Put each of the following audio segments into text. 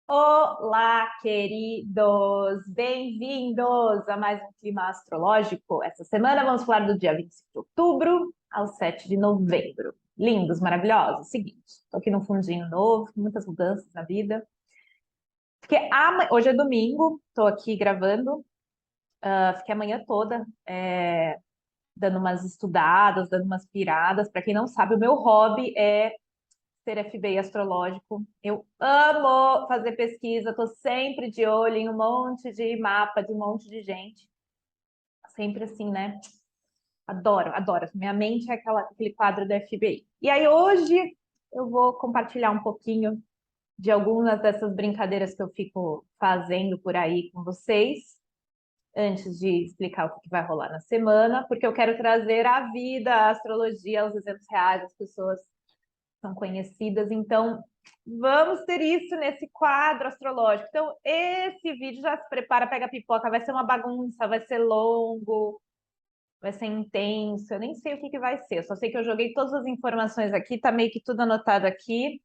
Olá, queridos! Bem-vindos a mais um Clima Astrológico. Essa semana vamos falar do dia 25 de outubro ao 7 de novembro. Lindos, maravilhosos. Seguinte, estou aqui num fundinho novo, muitas mudanças na vida. Porque hoje é domingo, estou aqui gravando, fiquei a manhã toda dando umas estudadas, dando umas piradas. Para quem não sabe, o meu hobby é ser FBI astrológico. Eu amo fazer pesquisa, estou sempre de olho em um monte de mapa de um monte de gente. Sempre assim, né? Adoro, adoro. Minha mente é aquele quadro da FBI. E aí hoje eu vou compartilhar um pouquinho de algumas dessas brincadeiras que eu fico fazendo por aí com vocês, antes de explicar o que vai rolar na semana, porque eu quero trazer a vida, a astrologia, os exemplos reais, as pessoas são conhecidas, então vamos ter isso nesse quadro astrológico. Então, esse vídeo já se prepara, pega a pipoca, vai ser uma bagunça, vai ser longo, vai ser intenso, eu nem sei o que vai ser, eu só sei que eu joguei todas as informações aqui, tá meio que tudo anotado aqui,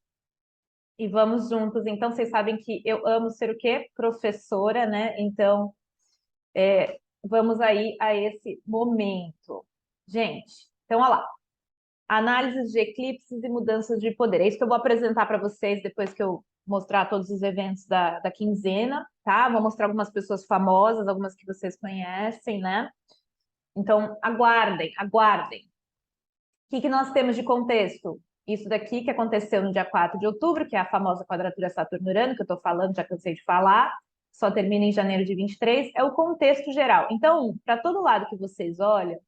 e vamos juntos. Então, vocês sabem que eu amo ser o quê? Professora, né? Então, vamos aí a esse momento. Gente, então, olha lá. Análises de eclipses e mudanças de poder. É isso que eu vou apresentar para vocês depois que eu mostrar todos os eventos da quinzena, tá? Vou mostrar algumas pessoas famosas, algumas que vocês conhecem, né? Então, aguardem, aguardem. O que nós temos de contexto? Isso daqui que aconteceu no dia 4 de outubro, que é a famosa quadratura Saturno-Urano, que eu estou falando, já cansei de falar, só termina em janeiro de 23, é o contexto geral. Então, para todo lado que vocês olham,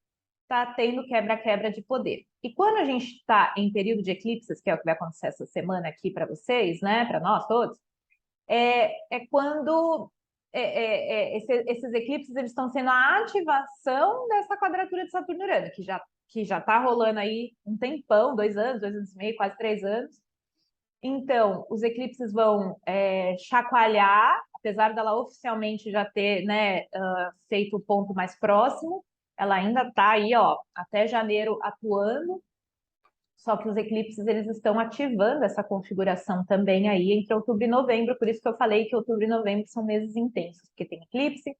está tendo quebra-quebra de poder. E quando a gente está em período de eclipses, que é o que vai acontecer essa semana aqui para vocês, né, para nós todos, é quando esses eclipses eles estão sendo a ativação dessa quadratura de Saturno-Urano, que já está rolando aí um tempão, 2 anos, 2 anos e meio, quase 3 anos. Então, os eclipses vão chacoalhar, apesar dela oficialmente já ter, né, feito o ponto mais próximo, ela ainda está aí, ó, até janeiro atuando, só que os eclipses eles estão ativando essa configuração também aí entre outubro e novembro, por isso que eu falei que outubro e novembro são meses intensos, porque tem eclipse,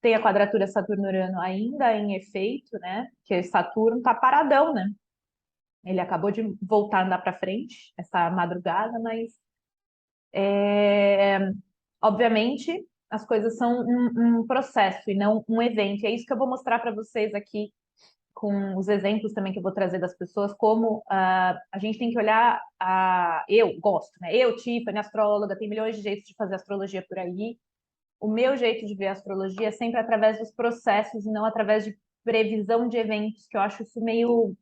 tem a quadratura Saturno-Urano ainda em efeito, né, que Saturno está paradão, né, ele acabou de voltar a andar para frente essa madrugada, mas obviamente as coisas são um processo e não um evento. E é isso que eu vou mostrar para vocês aqui com os exemplos também que eu vou trazer das pessoas, como a gente tem que olhar, eu gosto, né? Eu, Tiffany, astróloga, tem milhões de jeitos de fazer astrologia por aí. O meu jeito de ver a astrologia é sempre através dos processos e não através de previsão de eventos, que eu acho isso meio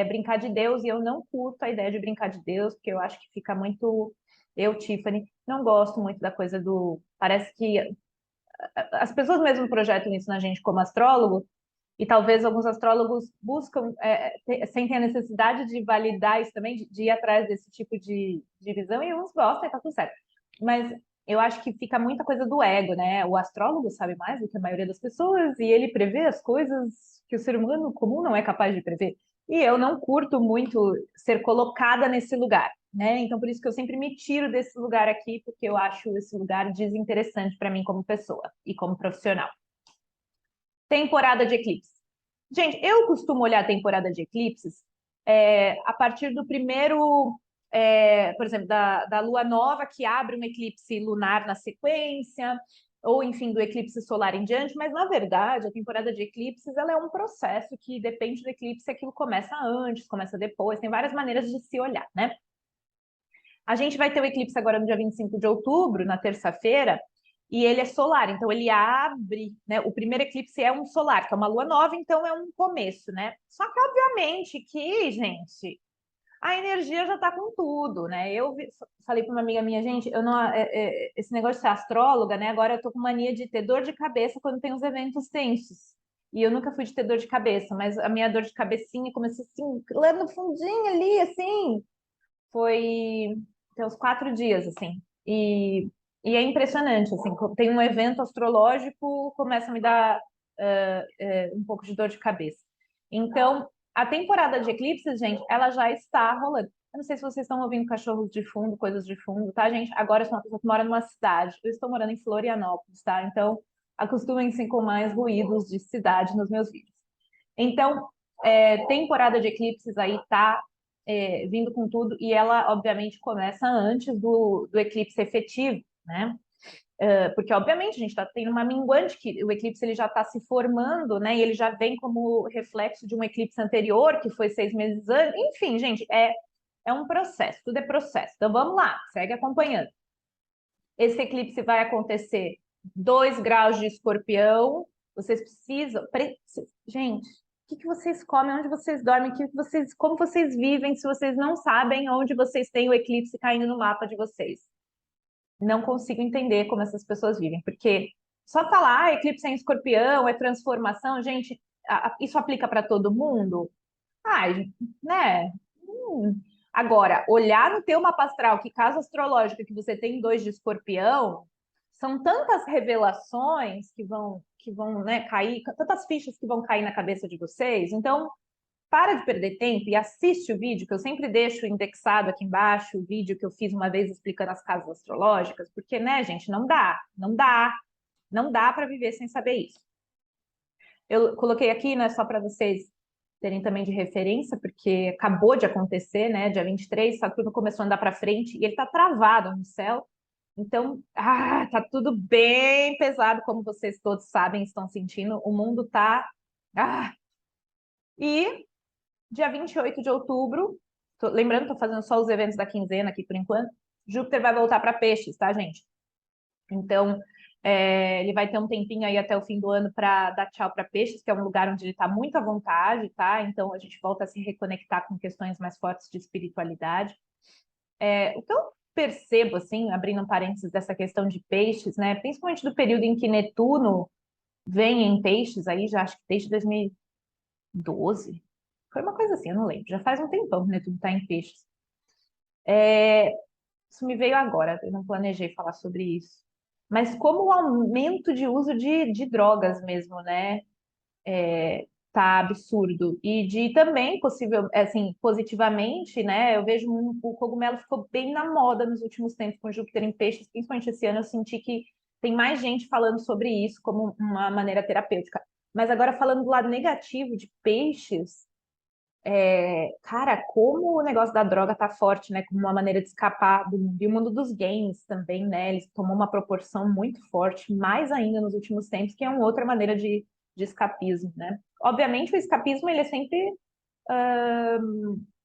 brincar de Deus, e eu não curto a ideia de brincar de Deus, porque eu acho que fica muito... Eu, Tiffany, não gosto muito da coisa do... Parece que as pessoas mesmo projetam isso na gente como astrólogo, e talvez alguns astrólogos buscam, sentem a necessidade de validar isso também, de ir atrás desse tipo de visão, e uns gostam e tá tudo certo. Mas eu acho que fica muita coisa do ego, né? O astrólogo sabe mais do que a maioria das pessoas, e ele prevê as coisas que o ser humano comum não é capaz de prever. E eu não curto muito ser colocada nesse lugar, né? Então, por isso que eu sempre me tiro desse lugar aqui, porque eu acho esse lugar desinteressante para mim como pessoa e como profissional. Temporada de eclipse. Gente, eu costumo olhar a temporada de eclipses a partir do primeiro, por exemplo, da lua nova, que abre um eclipse lunar na sequência, ou enfim, do eclipse solar em diante, mas na verdade a temporada de eclipses ela é um processo que depende do eclipse, aquilo começa antes, começa depois, tem várias maneiras de se olhar, né? A gente vai ter o eclipse agora no dia 25 de outubro, na terça-feira, e ele é solar, então ele abre, né? O primeiro eclipse é um solar, que é uma lua nova, então é um começo, né? Só que, obviamente, que, gente, a energia já tá com tudo, né? Falei para uma amiga minha, gente, eu não, esse negócio de ser astróloga, né? Agora eu tô com mania de ter dor de cabeça quando tem os eventos tensos. E eu nunca fui de ter dor de cabeça, mas a minha dor de cabecinha começou assim, lá no fundinho ali, assim, foi tem uns 4 dias, assim. E é impressionante, assim, tem um evento astrológico, começa a me dar um pouco de dor de cabeça. Então, a temporada de eclipses, gente, ela já está rolando. Eu não sei se vocês estão ouvindo cachorros de fundo, coisas de fundo, tá, gente? Agora eu sou uma pessoa que mora numa cidade. Eu estou morando em Florianópolis, tá? Então, acostumem-se com mais ruídos de cidade nos meus vídeos. Então, temporada de eclipses aí tá vindo com tudo e ela, obviamente, começa antes do eclipse efetivo, né? Porque, obviamente, a gente está tendo uma minguante que o eclipse ele já está se formando, né? E ele já vem como reflexo de um eclipse anterior, que foi 6 meses antes. Enfim, gente, é um processo, tudo é processo. Então, vamos lá, segue acompanhando. Esse eclipse vai acontecer 2 graus de escorpião. Vocês precisam. Gente, o que vocês comem, onde vocês dormem, como vocês vivem, se vocês não sabem onde vocês têm o eclipse caindo no mapa de vocês? Não consigo entender como essas pessoas vivem, porque só falar, eclipse em escorpião, é transformação, gente, isso aplica para todo mundo? Ai, né? Agora, olhar no teu mapa astral, que casa astrológica que você tem 2 de escorpião, são tantas revelações que vão, né, cair, tantas fichas que vão cair na cabeça de vocês. Então, para de perder tempo e assiste o vídeo, que eu sempre deixo indexado aqui embaixo, o vídeo que eu fiz uma vez explicando as casas astrológicas, porque, né, gente, não dá para viver sem saber isso. Eu coloquei aqui, né, só para vocês terem também de referência, porque acabou de acontecer, né, dia 23, Saturno começou a andar para frente e ele está travado no céu. Então, tá tudo bem pesado, como vocês todos sabem, estão sentindo. O mundo tá. E dia 28 de outubro, lembrando, estou fazendo só os eventos da quinzena aqui por enquanto. Júpiter vai voltar para Peixes, tá, gente? Então, ele vai ter um tempinho aí até o fim do ano para dar tchau para Peixes, que é um lugar onde ele está muito à vontade, tá? Então, a gente volta a se reconectar com questões mais fortes de espiritualidade. O que eu percebo, assim, abrindo um parênteses dessa questão de Peixes, né? Principalmente do período em que Netuno vem em Peixes, aí já acho que desde 2012. Foi uma coisa assim, eu não lembro. Já faz um tempão que o Netuno está em Peixes. Isso me veio agora, eu não planejei falar sobre isso. Mas como o aumento de uso de drogas mesmo, né? Tá absurdo. E de também, possível, assim, positivamente, né? Eu vejo o cogumelo ficou bem na moda nos últimos tempos com Júpiter em Peixes, principalmente esse ano eu senti que tem mais gente falando sobre isso como uma maneira terapêutica. Mas agora falando do lado negativo de Peixes, cara, como o negócio da droga tá forte, né? Como uma maneira de escapar do mundo dos games também, né? Ele tomou uma proporção muito forte, mais ainda nos últimos tempos, que é uma outra maneira de escapismo, né? Obviamente, o escapismo, ele é sempre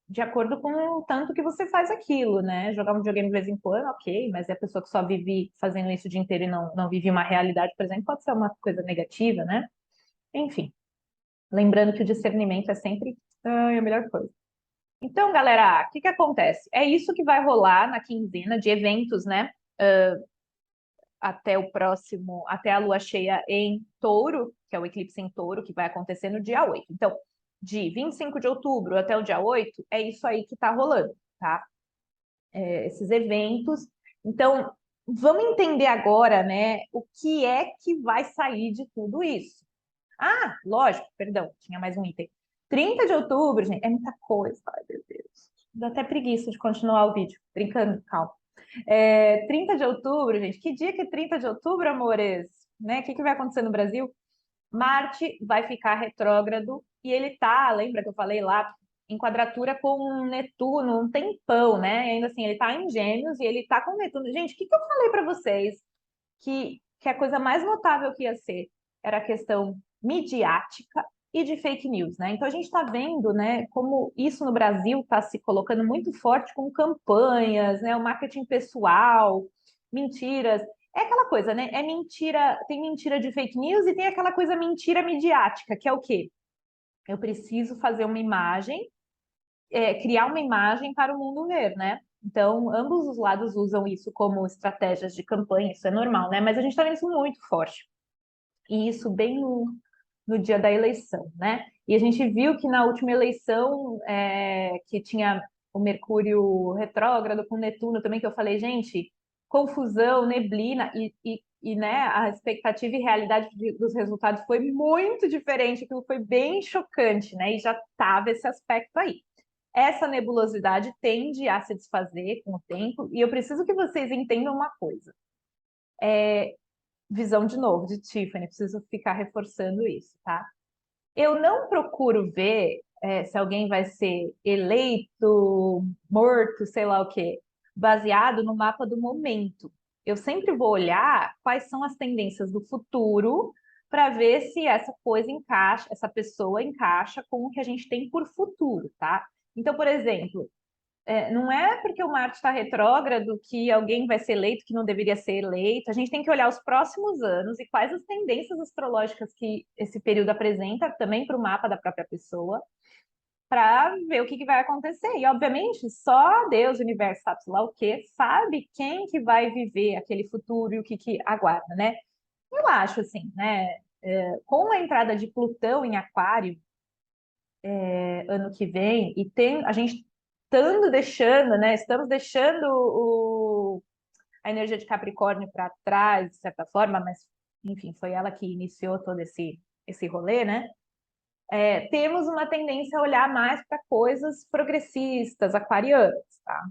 de acordo com o tanto que você faz aquilo, né? Jogar um videogame de vez em quando, ok, mas é a pessoa que só vive fazendo isso o dia inteiro e não vive uma realidade, por exemplo, pode ser uma coisa negativa, né? Enfim, lembrando que o discernimento é sempre a melhor coisa. Então, galera, o que acontece? É isso que vai rolar na quinzena de eventos, né? Até a lua cheia em Touro, que é o eclipse em Touro, que vai acontecer no dia 8. Então, de 25 de outubro até o dia 8, é isso aí que tá rolando, tá? Esses eventos. Então, vamos entender agora, né, o que é que vai sair de tudo isso. Lógico, perdão, tinha mais um item. 30 de outubro, gente, é muita coisa. Ai, meu Deus. Dá até preguiça de continuar o vídeo. Brincando, calma. 30 de outubro, gente. Que dia que é 30 de outubro, amores? Né? O que vai acontecer no Brasil? Marte vai ficar retrógrado e ele tá, lembra que eu falei lá, em quadratura com Netuno um tempão, né? E ainda assim, ele tá em Gêmeos e ele tá com Netuno. Gente, o que eu falei para vocês? Que a coisa mais notável que ia ser era a questão midiática e de fake news, né? Então a gente está vendo, né, como isso no Brasil está se colocando muito forte com campanhas, né, o marketing pessoal, mentiras. É aquela coisa, né? É mentira, tem mentira de fake news e tem aquela coisa mentira midiática, que é o quê? Eu preciso fazer uma imagem, criar uma imagem para o mundo ver, né? Então, ambos os lados usam isso como estratégias de campanha, isso é normal, né? Mas a gente está vendo isso muito forte. E isso bem no dia da eleição, né? E a gente viu que na última eleição, que tinha o Mercúrio retrógrado com Netuno também, que eu falei, gente, confusão, neblina, né, a expectativa e realidade dos resultados foi muito diferente, aquilo foi bem chocante, né? E já estava esse aspecto aí. essa nebulosidade tende a se desfazer com o tempo, e eu preciso que vocês entendam uma coisa. Visão de novo de Tiffany, preciso ficar reforçando isso, tá? Eu não procuro ver se alguém vai ser eleito, morto, sei lá o quê, baseado no mapa do momento. Eu sempre vou olhar quais são as tendências do futuro para ver se essa coisa encaixa, essa pessoa encaixa com o que a gente tem por futuro, tá? Então, por exemplo, não é porque o Marte está retrógrado que alguém vai ser eleito que não deveria ser eleito. A gente tem que olhar os próximos anos e quais as tendências astrológicas que esse período apresenta também para o mapa da própria pessoa, para ver o que vai acontecer. E, obviamente, só Deus, o universo, sabe lá o quê, sabe quem que vai viver aquele futuro e o que aguarda, né? Eu acho assim, né? Com a entrada de Plutão em Aquário, ano que vem, e a gente estando deixando, né? Estamos deixando a energia de Capricórnio para trás, de certa forma, mas enfim, foi ela que iniciou todo esse rolê, né? Temos uma tendência a olhar mais para coisas progressistas, aquarianas, tá?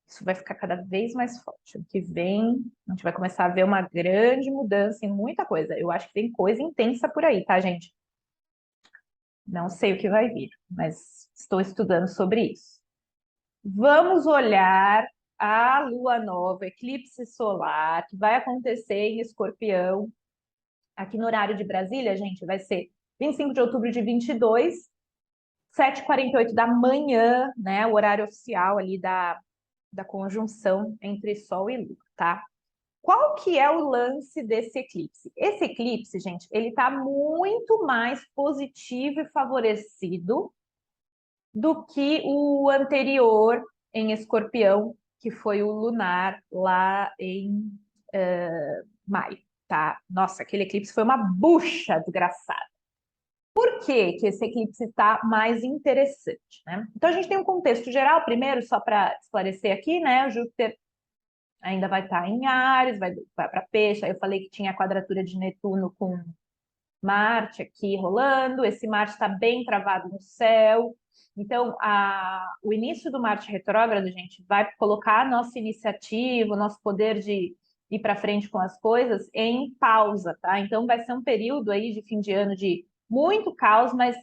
Isso vai ficar cada vez mais forte. Ano que vem, a gente vai começar a ver uma grande mudança em muita coisa. Eu acho que tem coisa intensa por aí, tá, gente? Não sei o que vai vir, mas estou estudando sobre isso. Vamos olhar a lua nova, eclipse solar, que vai acontecer em Escorpião. Aqui no horário de Brasília, gente, vai ser 25 de outubro de 22, 7h48 da manhã, né? O horário oficial ali da conjunção entre Sol e Lua, tá? Qual que é o lance desse eclipse? Esse eclipse, gente, ele tá muito mais positivo e favorecido do que o anterior em Escorpião, que foi o lunar lá em maio, tá? Nossa, aquele eclipse foi uma bucha desgraçada. Por que que esse eclipse está mais interessante, né? Então a gente tem um contexto geral, primeiro, só para esclarecer aqui, né? O Júpiter ainda vai estar em Áries, vai para Peixe. Aí eu falei que tinha a quadratura de Netuno com Marte aqui rolando. Esse Marte está bem travado no céu. Então, o início do Marte retrógrado, gente, vai colocar a nossa iniciativa, o nosso poder de ir para frente com as coisas em pausa, tá? Então, vai ser um período aí de fim de ano de muito caos, mas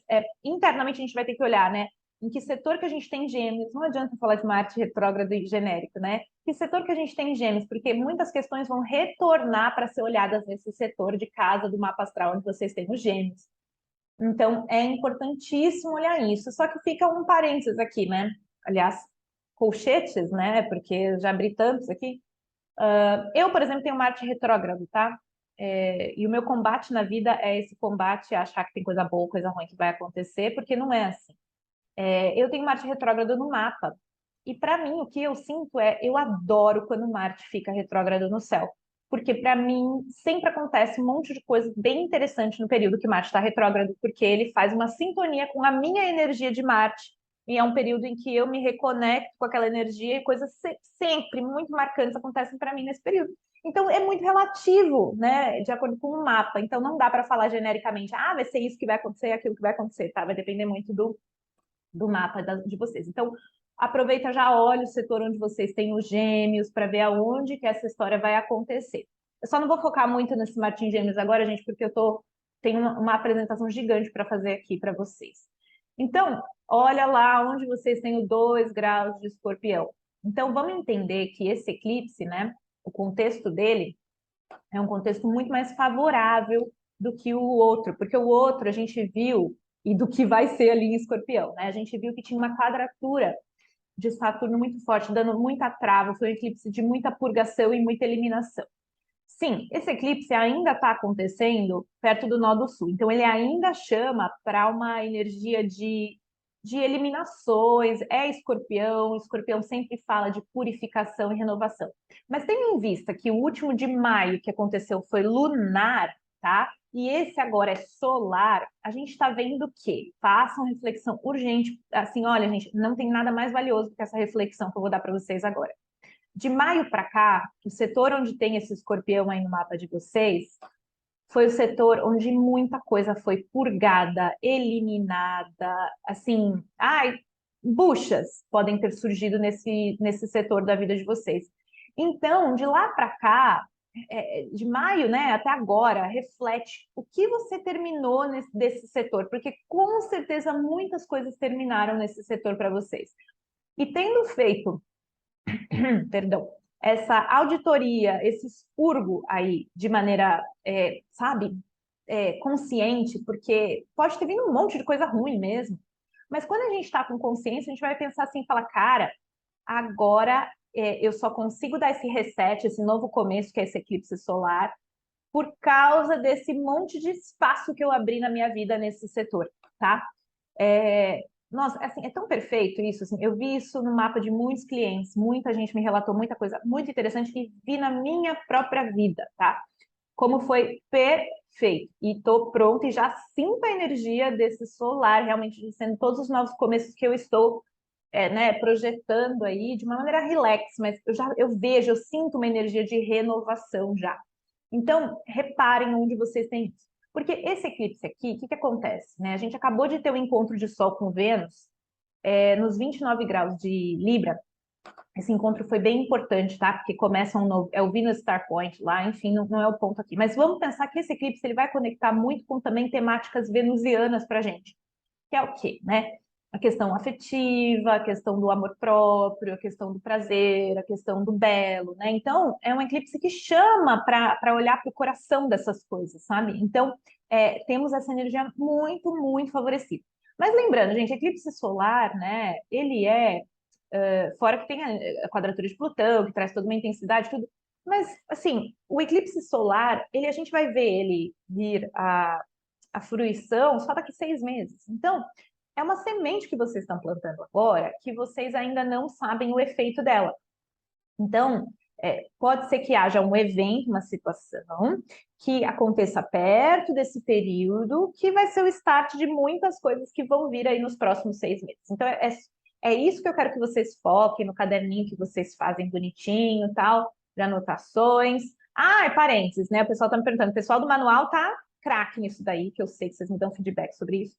internamente a gente vai ter que olhar, né? Em que setor que a gente tem Gêmeos? Não adianta falar de Marte retrógrado e genérico, né? Que setor que a gente tem Gêmeos? Porque muitas questões vão retornar para ser olhadas nesse setor de casa do mapa astral onde vocês têm os Gêmeos. Então, é importantíssimo olhar isso. Só que fica um parênteses aqui, né? Aliás, colchetes, né? Porque eu já abri tantos aqui. Eu, por exemplo, tenho Marte retrógrado, tá? E o meu combate na vida é esse combate a achar que tem coisa boa, coisa ruim que vai acontecer, porque não é assim. Eu tenho Marte retrógrado no mapa. E para mim, o que eu sinto eu adoro quando Marte fica retrógrado no céu. Porque para mim sempre acontece um monte de coisa bem interessante no período que Marte está retrógrado, porque ele faz uma sintonia com a minha energia de Marte. E é um período em que eu me reconecto com aquela energia e coisas sempre muito marcantes acontecem para mim nesse período. Então é muito relativo, né, de acordo com o mapa. Então não dá para falar genericamente, vai ser isso que vai acontecer, aquilo que vai acontecer, tá? Vai depender muito do mapa de vocês. Então, aproveita já, olha o setor onde vocês têm os gêmeos, para ver aonde que essa história vai acontecer. Eu só não vou focar muito nesse Martim Gêmeos agora, gente, porque tenho uma apresentação gigante para fazer aqui para vocês. Então, olha lá onde vocês têm os 2 graus de Escorpião. Então, vamos entender que esse eclipse, né, o contexto dele é um contexto muito mais favorável do que o outro, porque o outro a gente viu, e do que vai ser ali em Escorpião, né? A gente viu que tinha uma quadratura de Saturno muito forte, dando muita trava, foi um eclipse de muita purgação e muita eliminação. Sim, esse eclipse ainda está acontecendo perto do Nó do Sul, então ele ainda chama para uma energia de eliminações, Escorpião sempre fala de purificação e renovação. Mas tendo em vista que o último de maio que aconteceu foi lunar, tá? E esse agora é solar, a gente está vendo que façam reflexão urgente, assim, olha, gente, não tem nada mais valioso do que essa reflexão que eu vou dar para vocês agora. De maio para cá, o setor onde tem esse escorpião aí no mapa de vocês, foi o setor onde muita coisa foi purgada, eliminada, assim, buchas podem ter surgido nesse setor da vida de vocês. Então, de lá para cá, de maio, né, até agora, reflete o que você terminou desse setor, porque com certeza muitas coisas terminaram nesse setor para vocês. E tendo feito, perdão, essa auditoria, esse expurgo aí de maneira, sabe, consciente, porque pode ter vindo um monte de coisa ruim mesmo, mas quando a gente está com consciência, a gente vai pensar assim, falar, cara, agora eu só consigo dar esse reset, esse novo começo, que é esse eclipse solar, por causa desse monte de espaço que eu abri na minha vida nesse setor, tá? Nossa, assim, é tão perfeito isso, assim, eu vi isso no mapa de muitos clientes, muita gente me relatou muita coisa muito interessante e vi na minha própria vida, tá? Como foi perfeito. E tô pronta e já sinto a energia desse solar, realmente sendo todos os novos começos que eu estou né, projetando aí de uma maneira relax, mas eu vejo, eu sinto uma energia de renovação já. Então, reparem onde vocês têm isso. Porque esse eclipse aqui, o que acontece? Né? A gente acabou de ter um encontro de Sol com Vênus nos 29 graus de Libra. Esse encontro foi bem importante, tá? Porque começa um novo, é o Venus Star Point lá, enfim, não é o ponto aqui. Mas vamos pensar que esse eclipse ele vai conectar muito com também temáticas venusianas para a gente. Que é o quê, né? A questão afetiva, a questão do amor próprio, a questão do prazer, a questão do belo, né? Então, é um eclipse que chama para olhar para o coração dessas coisas, sabe? Então, temos essa energia muito, muito favorecida. Mas lembrando, gente, eclipse solar, né? Ele fora que tem a quadratura de Plutão, que traz toda uma intensidade, tudo. Mas, assim, o eclipse solar, a gente vai ver ele vir a fruição só daqui 6 meses. Então, é uma semente que vocês estão plantando agora que vocês ainda não sabem o efeito dela. Então, pode ser que haja um evento, uma situação que aconteça perto desse período, que vai ser o start de muitas coisas que vão vir aí nos próximos 6 meses. Então, é isso que eu quero que vocês foquem no caderninho que vocês fazem bonitinho, tal, de anotações. Ah, parênteses, né? O pessoal está me perguntando, o pessoal do manual tá craque nisso daí, que eu sei que vocês me dão feedback sobre isso.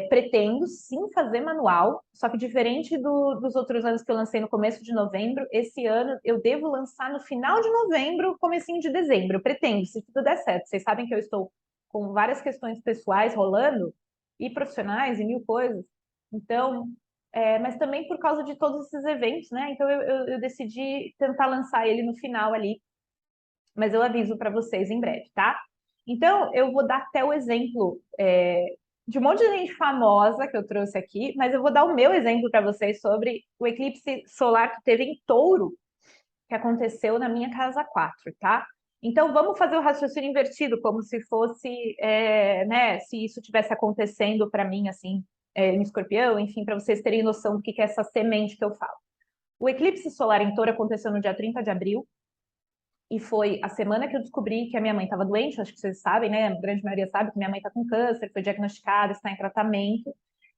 Pretendo sim fazer manual, só que diferente dos outros anos que eu lancei no começo de novembro, esse ano eu devo lançar no final de novembro, comecinho de dezembro. Eu pretendo, se tudo der certo. Vocês sabem que eu estou com várias questões pessoais rolando, e profissionais, e mil coisas. Então, mas também por causa de todos esses eventos, né? Então eu decidi tentar lançar ele no final ali, mas eu aviso para vocês em breve, tá? Então, eu vou dar até o exemplo de um monte de gente famosa que eu trouxe aqui, mas eu vou dar o meu exemplo para vocês sobre o eclipse solar que teve em Touro, que aconteceu na minha casa 4, tá? Então, vamos fazer o raciocínio invertido, como se fosse, né, se isso tivesse acontecendo para mim, assim, em Escorpião, enfim, para vocês terem noção do que é essa semente que eu falo. O eclipse solar em Touro aconteceu no dia 30 de abril, e foi a semana que eu descobri que a minha mãe estava doente, acho que vocês sabem, né? A grande maioria sabe que minha mãe está com câncer, foi diagnosticada, está em tratamento,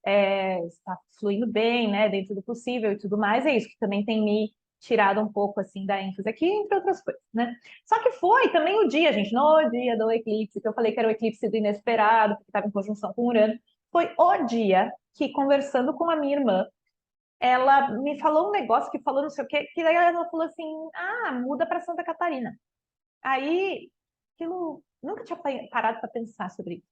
está fluindo bem, né? Dentro do possível e tudo mais. É isso que também tem me tirado um pouco assim da ênfase aqui, entre outras coisas, né? Só que foi também o dia, gente, no dia do eclipse, que eu falei que era o eclipse do inesperado, porque estava em conjunção com Urano, foi o dia que, conversando com a minha irmã, ela me falou um negócio que falou não sei o quê, que daí ela falou assim, muda para Santa Catarina. Aí, aquilo, nunca tinha parado para pensar sobre isso.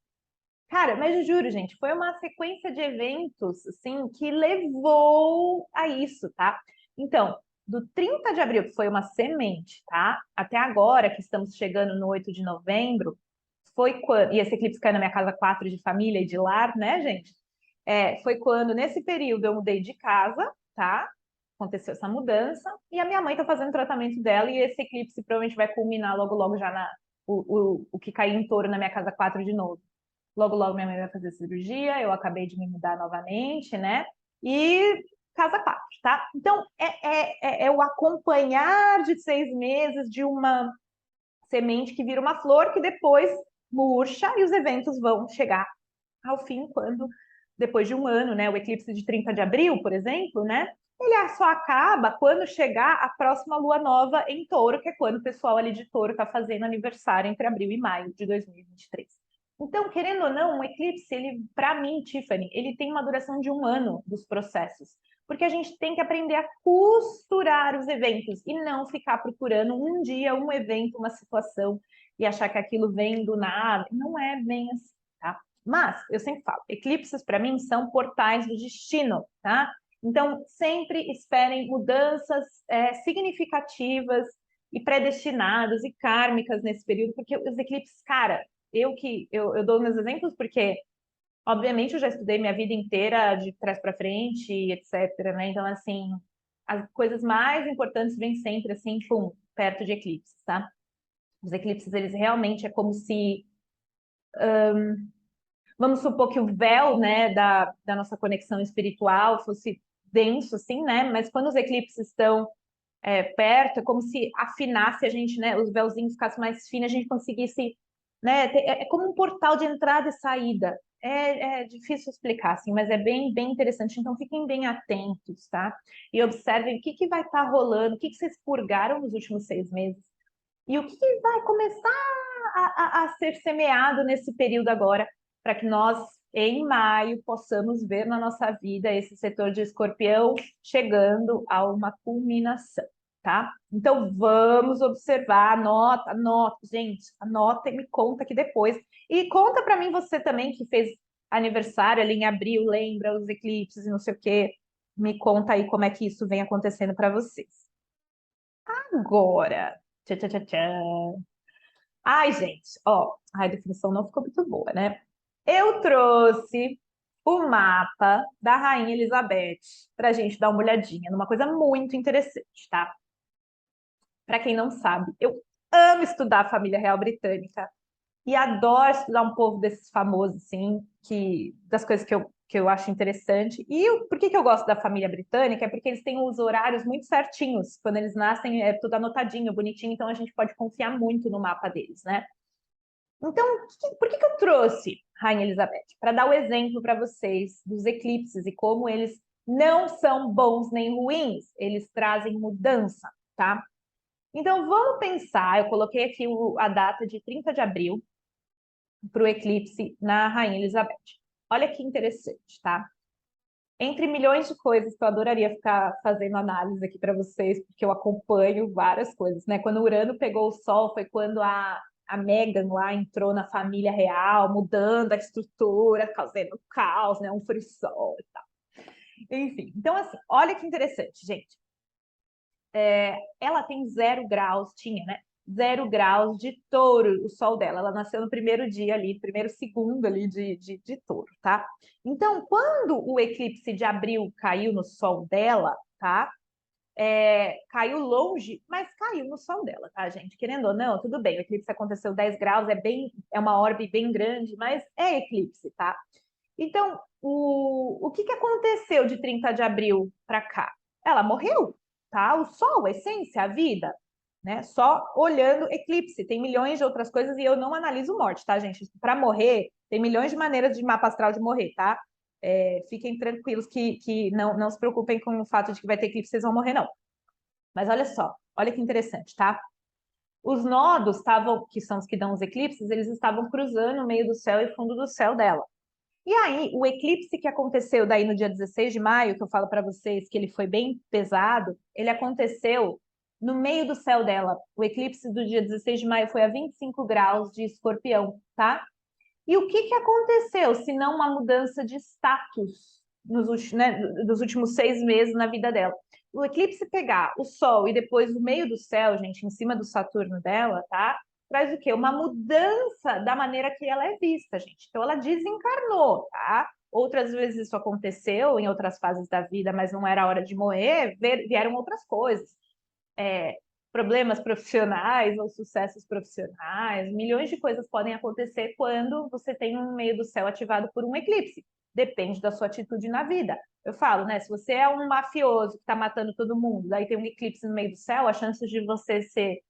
Cara, mas eu juro, gente, foi uma sequência de eventos, assim, que levou a isso, tá? Então, do 30 de abril, que foi uma semente, tá? Até agora, que estamos chegando no 8 de novembro, foi quando... E esse eclipse caiu na minha casa 4 de família e de lar, né, gente? Foi quando, nesse período, eu mudei de casa, tá? Aconteceu essa mudança, e a minha mãe tá fazendo o tratamento dela, e esse eclipse provavelmente vai culminar logo, logo já o que caiu em Touro na minha casa 4 de novo. Logo, logo minha mãe vai fazer cirurgia, eu acabei de me mudar novamente, né? E casa 4, tá? Então, é o acompanhar de 6 meses de uma semente que vira uma flor, que depois murcha, e os eventos vão chegar ao fim quando, depois de um ano, né? O eclipse de 30 de abril, por exemplo, né? Ele só acaba quando chegar a próxima lua nova em Touro, que é quando o pessoal ali de Touro está fazendo aniversário entre abril e maio de 2023. Então, querendo ou não, um eclipse, ele, para mim, Tiffany, ele tem uma duração de 1 ano dos processos, porque a gente tem que aprender a costurar os eventos e não ficar procurando um dia, um evento, uma situação e achar que aquilo vem do nada. Não é bem assim, tá? Mas, eu sempre falo, eclipses para mim são portais do destino, tá? Então, sempre esperem mudanças significativas e predestinadas e kármicas nesse período, porque os eclipses, cara, eu dou meus exemplos porque, obviamente, eu já estudei minha vida inteira de trás para frente, etc, né? Então, assim, as coisas mais importantes vêm sempre, assim, pum, perto de eclipses, tá? Os eclipses, eles realmente é como se, vamos supor que o véu, né, da nossa conexão espiritual fosse denso, assim, né? Mas quando os eclipses estão perto, é como se afinasse a gente, né? Os véuzinhos ficassem mais finos, a gente conseguisse, né? É como um portal de entrada e saída. É difícil explicar, assim, mas é bem, bem interessante. Então, fiquem bem atentos, tá? E observem o que que vai estar rolando, o que que vocês purgaram nos últimos 6 meses e o que que vai começar a ser semeado nesse período agora, para que nós, em maio, possamos ver na nossa vida esse setor de escorpião chegando a uma culminação, tá? Então, vamos observar, anota, anota, gente, anota e me conta aqui depois. E conta para mim você também, que fez aniversário ali em abril, lembra os eclipses e não sei o quê. Me conta aí como é que isso vem acontecendo para vocês. Agora, tchá, tchá, tchá, tchá. Ai, gente, ó, a definição não ficou muito boa, né? Eu trouxe o mapa da Rainha Elizabeth para a gente dar uma olhadinha numa coisa muito interessante, tá? Para quem não sabe, eu amo estudar a família real britânica e adoro estudar um povo desses famosos, assim, das coisas que eu acho interessante. Por que que eu gosto da família britânica? É porque eles têm os horários muito certinhos. Quando eles nascem, é tudo anotadinho, bonitinho, então a gente pode confiar muito no mapa deles, né? Então, por que que eu trouxe Rainha Elizabeth? Para dar o exemplo para vocês dos eclipses e como eles não são bons nem ruins, eles trazem mudança, tá? Então, vamos pensar, eu coloquei aqui a data de 30 de abril para o eclipse na Rainha Elizabeth. Olha que interessante, tá? Entre milhões de coisas que eu adoraria ficar fazendo análise aqui para vocês, porque eu acompanho várias coisas, né? Quando o Urano pegou o Sol, foi quando a Meghan lá entrou na família real, mudando a estrutura, causando caos, né? Um frisson e tal. Enfim, então assim, olha que interessante, gente. Ela tem 0 graus, tinha, né? 0 graus de touro, o sol dela. Ela nasceu no primeiro dia ali, primeiro segundo ali de touro, tá? Então, quando o eclipse de abril caiu no sol dela, tá? Caiu longe, mas caiu no sol dela, tá, gente? Querendo ou não, tudo bem. O eclipse aconteceu 10 graus, é uma orbe bem grande, mas é eclipse, tá? Então, o que que aconteceu de 30 de abril para cá? Ela morreu, tá? O Sol, a essência, a vida, né? Só olhando eclipse. Tem milhões de outras coisas e eu não analiso morte, tá, gente? Para morrer, tem milhões de maneiras de mapa astral de morrer, tá? Fiquem tranquilos que não se preocupem com o fato de que vai ter eclipse, vocês vão morrer, não. Mas olha só, olha que interessante, tá? Os nodos estavam, que são os que dão os eclipses, eles estavam cruzando o meio do céu e fundo do céu dela. E aí, o eclipse que aconteceu daí no dia 16 de maio, que eu falo para vocês que ele foi bem pesado, ele aconteceu no meio do céu dela. O eclipse do dia 16 de maio foi a 25 graus de Escorpião, tá? E o que que aconteceu, se não uma mudança de status dos últimos 6 meses na vida dela? O eclipse pegar o Sol e depois o meio do céu, gente, em cima do Saturno dela, tá? Traz o quê? Uma mudança da maneira que ela é vista, gente. Então ela desencarnou, tá? Outras vezes isso aconteceu em outras fases da vida, mas não era a hora de morrer, vieram outras coisas. É, problemas profissionais ou sucessos profissionais, milhões de coisas podem acontecer quando você tem um meio do céu ativado por um eclipse. Depende da sua atitude na vida. Eu falo, né? Se você é um mafioso que está matando todo mundo, daí tem um eclipse no meio do céu, as chances de você ser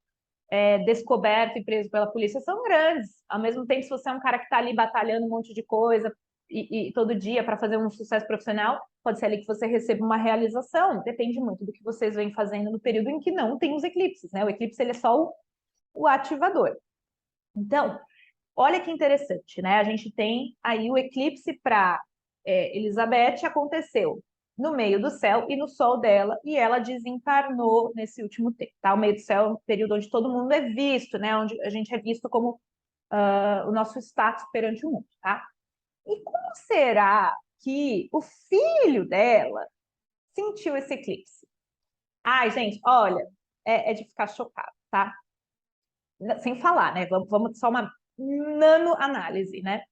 descoberto e preso pela polícia são grandes. Ao mesmo tempo, se você é um cara que está ali batalhando um monte de coisa e todo dia para fazer um sucesso profissional, pode ser ali que você receba uma realização. Depende muito do que vocês vêm fazendo no período em que não tem os eclipses, né? O eclipse ele é só o ativador. Então, olha que interessante, né? A gente tem aí o eclipse para Elizabeth aconteceu no meio do céu e no sol dela, e ela desencarnou nesse último tempo, tá? O meio do céu é um período onde todo mundo é visto, né? Onde a gente é visto como o nosso status perante o mundo, tá? E como será que o filho dela sentiu esse eclipse? Ai, gente, olha, é de ficar chocado, tá? Sem falar, né? Vamos só uma nano-análise, né?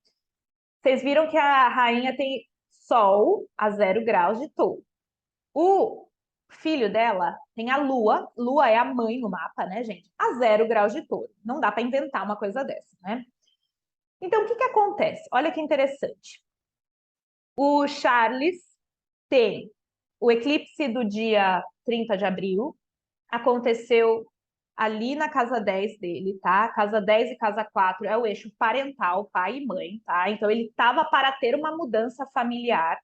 Vocês viram que a rainha tem Sol a 0 graus de touro. O filho dela tem a Lua é a mãe no mapa, né, gente? A 0 graus de touro. Não dá para inventar uma coisa dessa, né? Então, o que que acontece? Olha que interessante. O Charles tem o eclipse do dia 30 de abril, aconteceu ali na casa 10 dele, tá? Casa 10 e casa 4 é o eixo parental, pai e mãe, tá? Então ele estava para ter uma mudança familiar.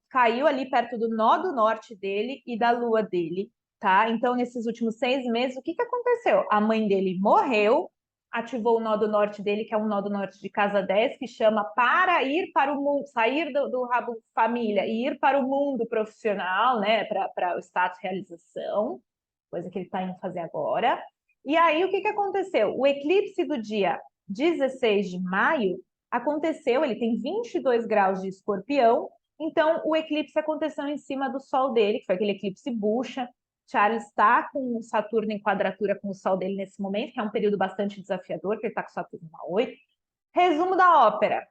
Caiu ali perto do nó do norte dele e da lua dele, tá? Então, nesses últimos 6 meses, o que que aconteceu? A mãe dele morreu, ativou o nó do norte dele, que é um nó do norte de casa 10, que chama para ir para o mundo, sair do rabo família e ir para o mundo profissional, né? Para o status realização, coisa que ele está indo fazer agora. E aí, o que que aconteceu? O eclipse do dia 16 de maio aconteceu, ele tem 22 graus de escorpião, então o eclipse aconteceu em cima do Sol dele, que foi aquele eclipse bucha. Charles está com Saturno em quadratura com o Sol dele nesse momento, que é um período bastante desafiador, porque ele está com Saturno na 8. Resumo da ópera.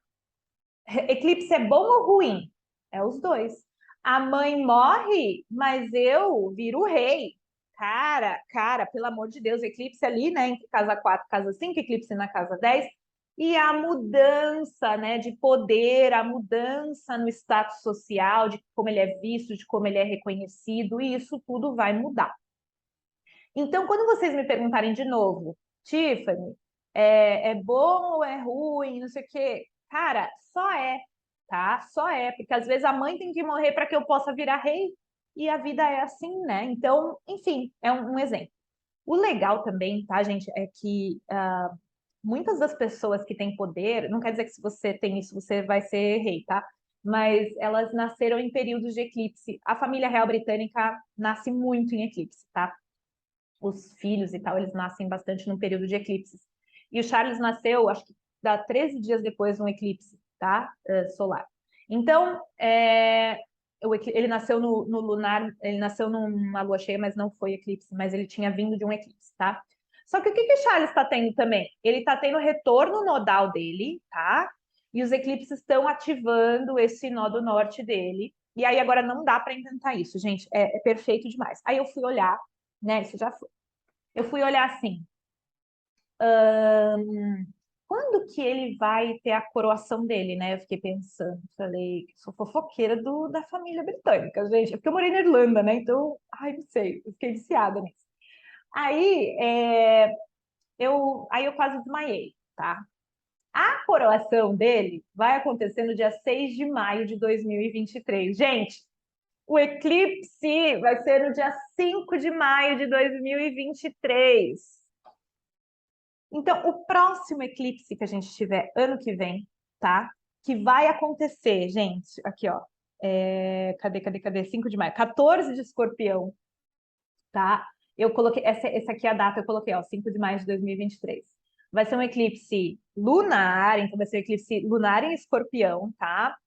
Eclipse é bom ou ruim? É os dois. A mãe morre, mas eu viro o rei. Cara, pelo amor de Deus, eclipse ali, né, entre casa 4 e casa 5, eclipse na casa 10, e a mudança, né, de poder, a mudança no status social, de como ele é visto, de como ele é reconhecido, e isso tudo vai mudar. Então, quando vocês me perguntarem de novo, Tiffany, é bom ou é ruim, não sei o quê, cara, só é, tá? Só é, porque às vezes a mãe tem que morrer para que eu possa virar rei, e a vida é assim, né? Então, enfim, é um exemplo. O legal também, tá, gente, é que muitas das pessoas que têm poder, não quer dizer que se você tem isso, você vai ser rei, tá? Mas elas nasceram em períodos de eclipse. A família real britânica nasce muito em eclipse, tá? Os filhos e tal, eles nascem bastante num período de eclipses. E o Charles nasceu, acho que dá 13 dias depois de um eclipse, tá? Solar. Então, ele nasceu no lunar, ele nasceu numa lua cheia, mas não foi eclipse, mas ele tinha vindo de um eclipse, tá? Só que o que que Charles está tendo também? Ele está tendo retorno nodal dele, tá? E os eclipses estão ativando esse nó do norte dele. E aí agora não dá para inventar isso, gente. É perfeito demais. Aí eu fui olhar, né? Isso já foi. Eu fui olhar assim. Quando que ele vai ter a coroação dele, né? Eu fiquei pensando, falei, sou fofoqueira da família britânica, gente. É porque eu morei na Irlanda, né? Então, ai, não sei, eu fiquei viciada nisso. Aí, aí eu quase desmaiei, tá? A coroação dele vai acontecer no dia 6 de maio de 2023. Gente, o eclipse vai ser no dia 5 de maio de 2023. Então, o próximo eclipse que a gente tiver ano que vem, tá? Que vai acontecer, gente, aqui, ó. Cadê? 5 de maio. 14 de escorpião, tá? Eu coloquei, essa aqui é a data, eu coloquei, ó, 5 de maio de 2023. Vai ser um eclipse lunar, então vai ser um eclipse lunar em escorpião, tá?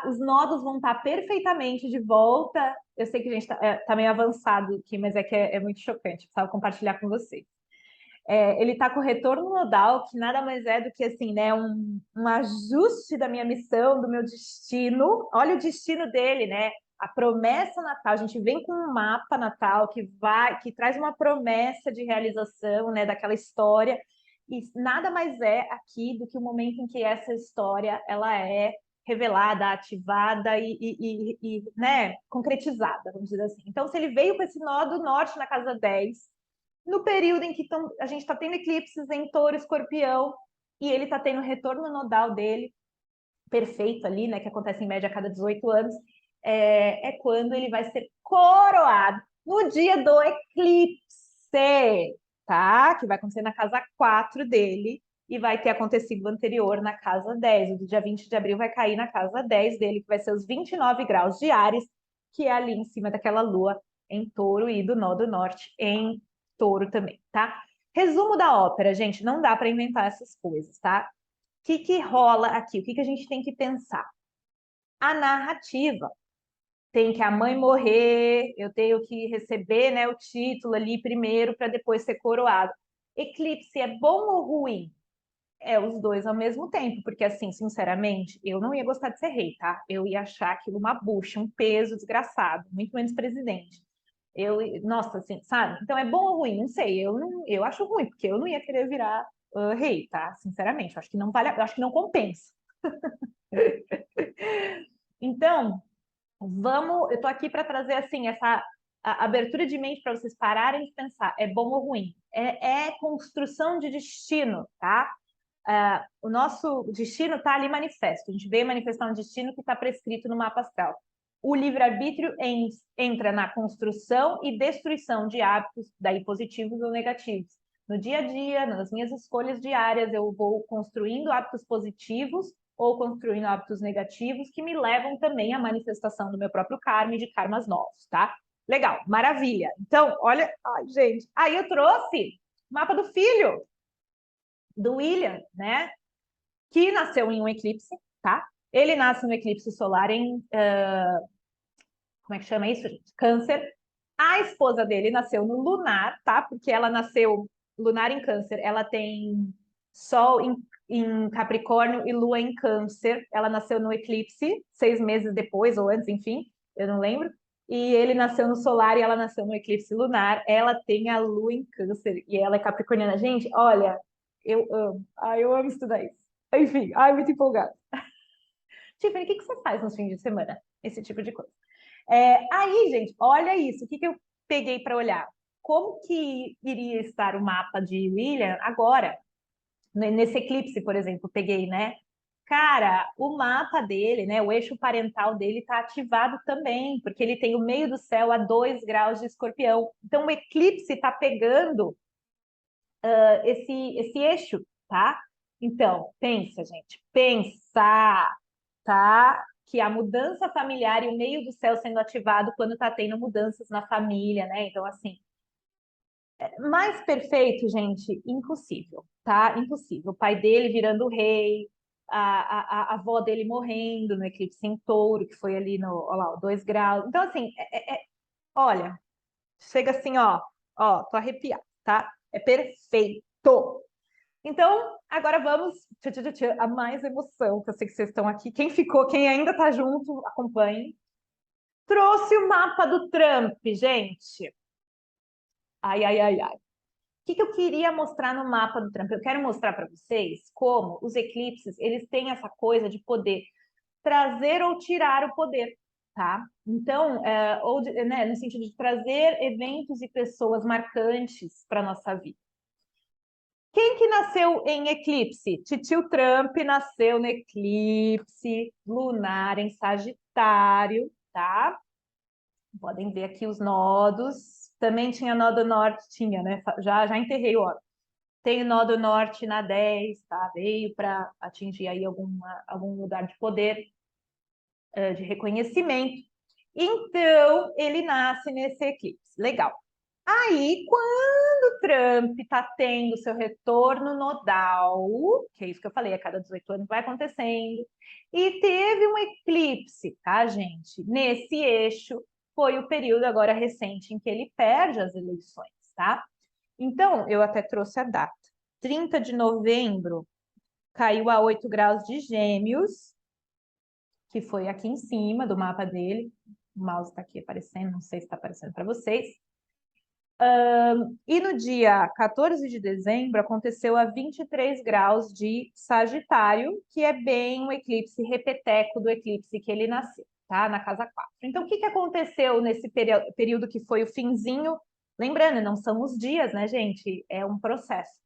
Os nodos vão estar perfeitamente de volta. Eu sei que a gente tá meio avançado aqui, mas é muito chocante, precisava compartilhar com vocês. Ele está com o retorno nodal, que nada mais é do que assim, né, um ajuste da minha missão, do meu destino. Olha o destino dele, né? A promessa natal. A gente vem com um mapa natal que traz uma promessa de realização, né, daquela história. E nada mais é aqui do que o momento em que essa história ela é revelada, ativada né, concretizada, vamos dizer assim. Então, se ele veio com esse nó do norte na casa 10, no período em que a gente está tendo eclipses em Touro, Escorpião, e ele está tendo o retorno nodal dele, perfeito ali, né, que acontece em média a cada 18 anos, quando ele vai ser coroado no dia do eclipse. tá? Que vai acontecer na casa 4 dele e vai ter acontecido o anterior na casa 10. O do dia 20 de abril vai cair na casa 10 dele, que vai ser os 29 graus de Áries, que é ali em cima daquela lua em Touro e do nó do norte em Touro também, tá? Resumo da ópera, gente, não dá para inventar essas coisas, tá? O que rola aqui? O que a gente tem que pensar? A narrativa tem que a mãe morrer, eu tenho que receber, né, o título ali primeiro para depois ser coroado. Eclipse é bom ou ruim? É os dois ao mesmo tempo, porque assim, sinceramente, eu não ia gostar de ser rei, tá? Eu ia achar aquilo uma bucha, um peso desgraçado, muito menos presidente. Nossa, assim, sabe? Então é bom ou ruim? Não sei. Eu acho ruim, porque eu não ia querer virar rei, tá? Sinceramente, eu acho que não vale, eu acho que não compensa. Então, eu tô aqui para trazer assim essa abertura de mente para vocês pararem de pensar, é bom ou ruim? É construção de destino, tá? O nosso destino está ali manifesto. A gente veio manifestar um destino que está prescrito no mapa astral. O livre-arbítrio entra na construção e destruição de hábitos, daí positivos ou negativos. No dia a dia, nas minhas escolhas diárias, eu vou construindo hábitos positivos ou construindo hábitos negativos que me levam também à manifestação do meu próprio karma e de karmas novos, tá? Legal, maravilha. Então, olha, ai, gente, aí eu trouxe o mapa do filho do William, né? Que nasceu em um eclipse, tá? Ele nasce no eclipse solar em, como é que chama isso, gente? Câncer. A esposa dele nasceu no lunar, tá? Porque ela nasceu lunar em Câncer. Ela tem Sol em Capricórnio e Lua em Câncer. Ela nasceu no eclipse 6 meses depois ou antes, enfim, eu não lembro. E ele nasceu no solar e ela nasceu no eclipse lunar. Ela tem a Lua em Câncer e ela é capricorniana. Gente, olha, eu amo. Ai, eu amo estudar isso. Enfim, ai, muito empolgada. Tiffany, o que você faz nos fins de semana? Esse tipo de coisa. Aí, gente, olha isso. O que eu peguei para olhar? Como que iria estar o mapa de William agora? Nesse eclipse, por exemplo, peguei, né? Cara, o mapa dele, né? O eixo parental dele está ativado também, porque ele tem o meio do céu a 2 graus de escorpião. Então, o eclipse está pegando esse eixo, tá? Então, pensa, gente, pensa, tá? Que a mudança familiar e o meio do céu sendo ativado quando tá tendo mudanças na família, né? Então, assim, mais perfeito, gente, impossível, tá? Impossível. O pai dele virando rei, a avó dele morrendo no eclipse em touro, que foi ali no, ó lá, 2 graus. Então, assim, olha, chega assim, ó, tô arrepiada, tá? É perfeito. Então, agora vamos a mais emoção, que eu sei que vocês estão aqui. Quem ficou, quem ainda tá junto, acompanhe. Trouxe o mapa do Trump, gente. Ai, ai, ai, ai. O que eu queria mostrar no mapa do Trump? Eu quero mostrar para vocês como os eclipses, eles têm essa coisa de poder trazer ou tirar o poder, tá? Então, né, no sentido de trazer eventos e pessoas marcantes para nossa vida. Quem que nasceu em eclipse? Titio Trump nasceu no eclipse lunar em Sagitário, tá? Podem ver aqui os nodos. Também tinha nó do norte, tinha, né? Já enterrei o ó. Tem o nó do norte na 10, tá? Veio para atingir aí algum lugar de poder, de reconhecimento. Então, ele nasce nesse eclipse. Legal. Aí, quando o Trump está tendo seu retorno nodal, que é isso que eu falei, a cada 18 anos vai acontecendo, e teve um eclipse, tá, gente? Nesse eixo, foi o período agora recente em que ele perde as eleições, tá? Então, eu até trouxe a data. 30 de novembro, caiu a 8 graus de Gêmeos, que foi aqui em cima do mapa dele. O mouse está aqui aparecendo, não sei se está aparecendo para vocês. E no dia 14 de dezembro aconteceu a 23 graus de Sagitário, que é bem um eclipse repeteco do eclipse que ele nasceu, tá? Na casa 4. Então, o que aconteceu nesse período que foi o finzinho? Lembrando, não são os dias, né, gente? É um processo.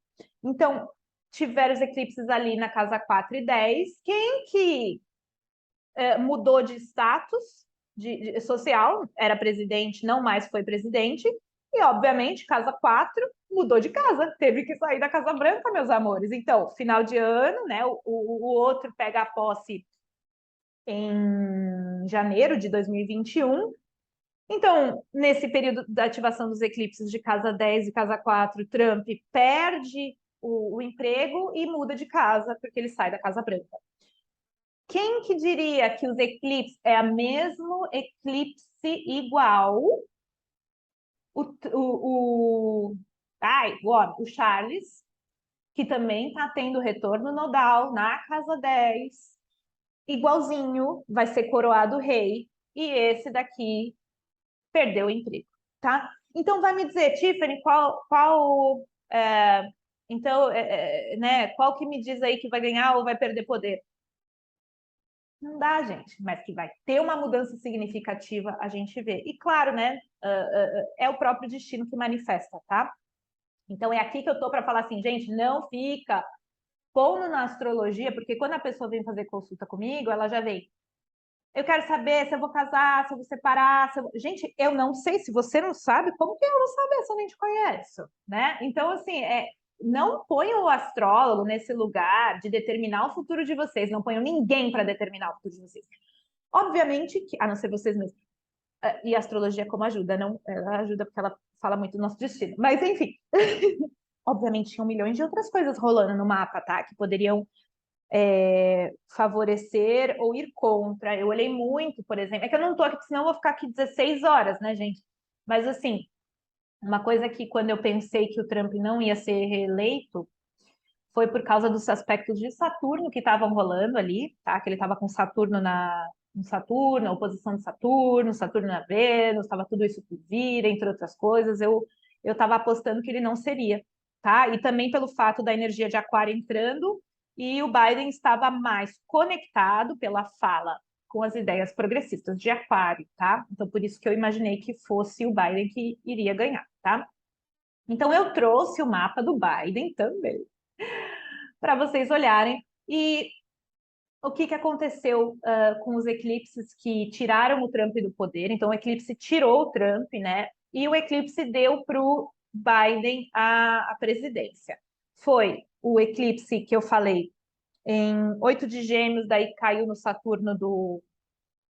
Então, tiveram os eclipses ali na casa 4 e 10. Quem que mudou de status social, era presidente, não mais foi presidente, e obviamente, casa 4, mudou de casa, teve que sair da Casa Branca, meus amores. Então, final de ano, né? O outro pega a posse em janeiro de 2021. Então, nesse período da ativação dos eclipses de casa 10 e casa 4, Trump perde o emprego e muda de casa, porque ele sai da Casa Branca. Quem que diria que os eclipses é a mesmo eclipse igual o Charles, que também está tendo retorno nodal na casa 10, igualzinho, vai ser coroado rei, e esse daqui perdeu o emprego, tá? Então vai me dizer, Tiffany, qual que me diz aí que vai ganhar ou vai perder poder? Não dá, gente, mas que vai ter uma mudança significativa, a gente vê. E claro, né, é o próprio destino que manifesta, tá? Então é aqui que eu tô para falar assim, gente, não fica pondo na astrologia, porque quando a pessoa vem fazer consulta comigo, ela já vem. Eu quero saber se eu vou casar, se eu vou separar. Gente, eu não sei. Se você não sabe, como que eu vou saber se eu nem te conheço, né? Então, assim, não ponham o astrólogo nesse lugar de determinar o futuro de vocês. Não ponham ninguém para determinar o futuro de vocês. Obviamente que, a não ser vocês mesmos. E a astrologia como ajuda, não? Ela ajuda porque ela fala muito do nosso destino. Mas, enfim. Obviamente, tinham milhões de outras coisas rolando no mapa, tá? Que poderiam favorecer ou ir contra. Eu olhei muito, por exemplo, é que eu não tô aqui, senão eu vou ficar aqui 16 horas, né, gente? Mas, assim, uma coisa que quando eu pensei que o Trump não ia ser reeleito foi por causa dos aspectos de Saturno que estavam rolando ali, tá? Que ele estava com Saturno no Saturno, a oposição de Saturno, Saturno na Vênus, estava tudo isso por vir, entre outras coisas. Eu estava apostando que ele não seria, tá? E também pelo fato da energia de Aquário entrando e o Biden estava mais conectado pela fala com as ideias progressistas de Aquário, tá? Então, por isso que eu imaginei que fosse o Biden que iria ganhar, tá? Então, eu trouxe o mapa do Biden também, para vocês olharem. E o que aconteceu com os eclipses que tiraram o Trump do poder? Então, o eclipse tirou o Trump, né? E o eclipse deu para o Biden a presidência. Foi o eclipse que eu falei em 8 de Gêmeos, daí caiu no Saturno do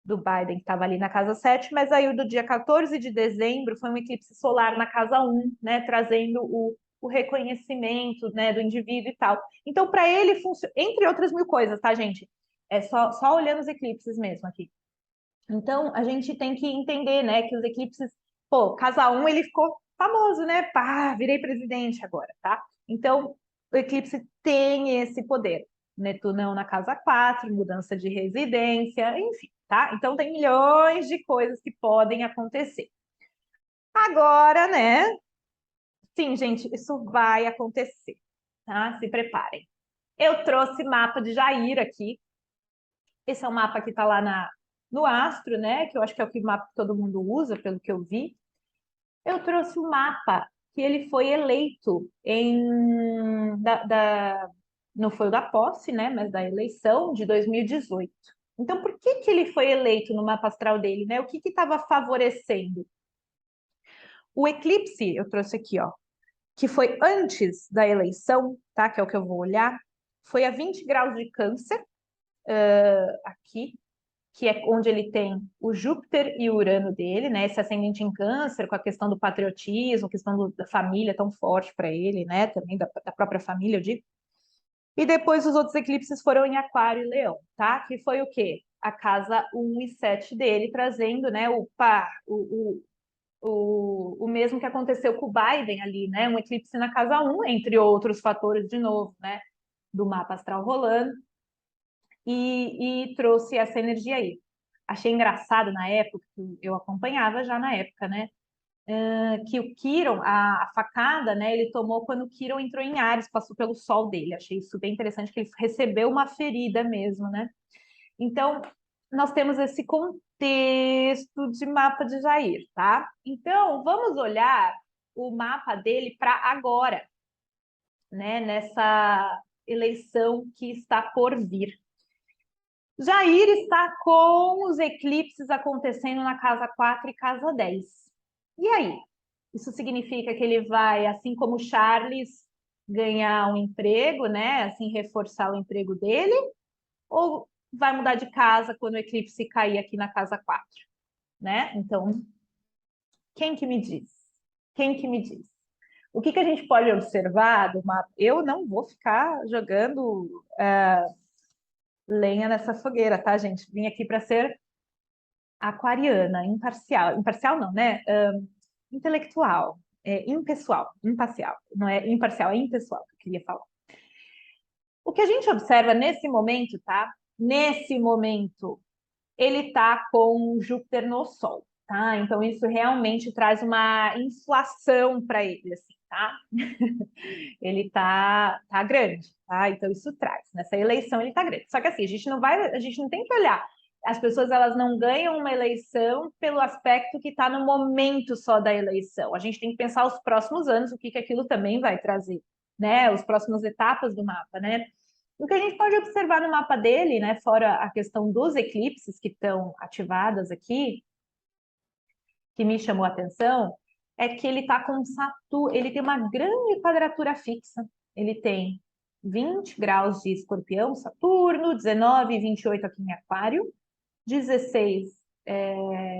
Biden, que estava ali na casa 7, mas aí o do dia 14 de dezembro foi um eclipse solar na casa 1, né? Trazendo o reconhecimento, né, do indivíduo e tal. Então, para ele, funciona, entre outras mil coisas, tá, gente? É só olhando os eclipses mesmo aqui. Então, a gente tem que entender, né, que os eclipses, pô, casa 1 ele ficou famoso, né? Pá, virei presidente agora, tá? Então, o eclipse tem esse poder. Netunão na casa 4, mudança de residência, enfim, tá? Então, tem milhões de coisas que podem acontecer. Agora, né? Sim, gente, isso vai acontecer, tá? Se preparem. Eu trouxe mapa de Jair aqui. Esse é o mapa que está lá no Astro, né? Que eu acho que é o que mapa que todo mundo usa, pelo que eu vi. Eu trouxe o mapa que ele foi eleito não foi o da posse, né? Mas da eleição de 2018. Então, por que ele foi eleito no mapa astral dele, né? O que estava favorecendo? O eclipse, eu trouxe aqui, ó, que foi antes da eleição, tá? Que é o que eu vou olhar, foi a 20 graus de câncer, aqui, que é onde ele tem o Júpiter e o Urano dele, né? Esse ascendente em câncer, com a questão do patriotismo, a questão da família tão forte para ele, né? Também da própria família, eu digo. E depois os outros eclipses foram em Aquário e Leão, tá? Que foi o quê? A casa 1 e 7 dele, trazendo, né, o mesmo que aconteceu com o Biden ali, né? Um eclipse na casa 1, entre outros fatores, de novo, né? Do mapa astral rolando, e trouxe essa energia aí. Achei engraçado na época, que eu acompanhava já na época, né? Que o Quiron, a facada, né? Ele tomou quando o Quiron entrou em Áries, passou pelo sol dele. Achei isso bem interessante, que ele recebeu uma ferida mesmo, né? Então, nós temos esse contexto de mapa de Jair, tá? Então, vamos olhar o mapa dele para agora, né? Nessa eleição que está por vir. Jair está com os eclipses acontecendo na casa 4 e casa 10. E aí? Isso significa que ele vai, assim como o Charles, ganhar um emprego, né? Assim, reforçar o emprego dele? Ou vai mudar de casa quando o eclipse cair aqui na casa 4, né? Então, quem que me diz? Quem que me diz? O que que a gente pode observar do mapa? Eu não vou ficar jogando lenha nessa fogueira, tá, gente? Vim aqui para ser aquariana, imparcial. Imparcial não, né? Intelectual, impessoal, imparcial. Não é imparcial, é impessoal que eu queria falar. O que a gente observa nesse momento, tá? Nesse momento, ele tá com Júpiter no Sol, tá? Então, isso realmente traz uma inflação para ele, assim, tá? Ele tá grande, tá? Então, isso traz. Nessa eleição, ele tá grande. Só que assim, a gente não tem que olhar. As pessoas, elas não ganham uma eleição pelo aspecto que está no momento só da eleição. A gente tem que pensar os próximos anos, o que que aquilo também vai trazer, né? As próximas etapas do mapa, né? O que a gente pode observar no mapa dele, né, fora a questão dos eclipses que estão ativadas aqui, que me chamou a atenção, é que ele está com Saturno, ele tem uma grande quadratura fixa. Ele tem 20 graus de Escorpião, Saturno, 19 e 28 aqui em Aquário, 16